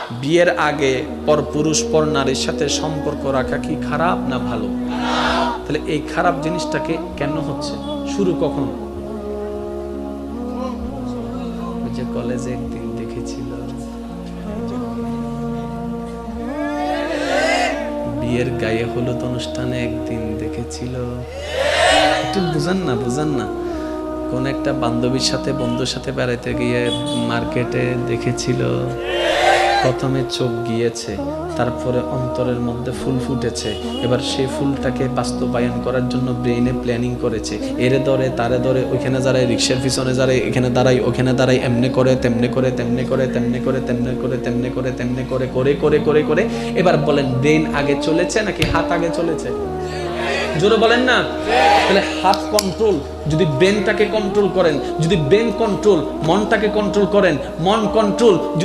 বিয়ের আগে পরপুরুষ পর নারীর সাথে সম্পর্ক রাখা কি খারাপ না ভালো? তাহলে এই খারাপ জিনিসটাকে কেন হচ্ছে, শুরু কখন? ওই যে কলেজে একদিন দেখেছিল, বিয়ের গায়ে হলুদ অনুষ্ঠানে একদিন দেখেছিল, একটু বুঝান না, কোন একটা বান্ধবীর সাথে বন্ধুর সাথে বেড়াইতে গিয়ে মার্কেটে দেখেছিল, প্রথমে চোখ গিয়েছে, তারপরে অন্তরের মধ্যে ফুল ফুটেছে, এবার সেই ফুলটাকে বাস্তবায়ন করার জন্য ব্রেইনে প্ল্যানিং করেছে, এরে ধরে তারে ধরে, ওইখানে দাঁড়ায়, রিক্সার পিছনে দাঁড়ায়, এখানে দাঁড়াই ওখানে দাঁড়াই, এমনি করে তেমনি করে তেমনি করে তেমনি করে তেমনি করে তেমনি করে তেমনি করে করে করে করে করে এবার বলেন ব্রেইন আগে চলেছে নাকি হাত আগে চলেছে? জোরে বলেন না। তাহলে হাত কন্ট্রোল, যদি ব্রেনটাকে কন্ট্রোল করেন, যদি ব্রেন কন্ট্রোল, মনটাকে কন্ট্রোল করেন, মন কন্ট্রোল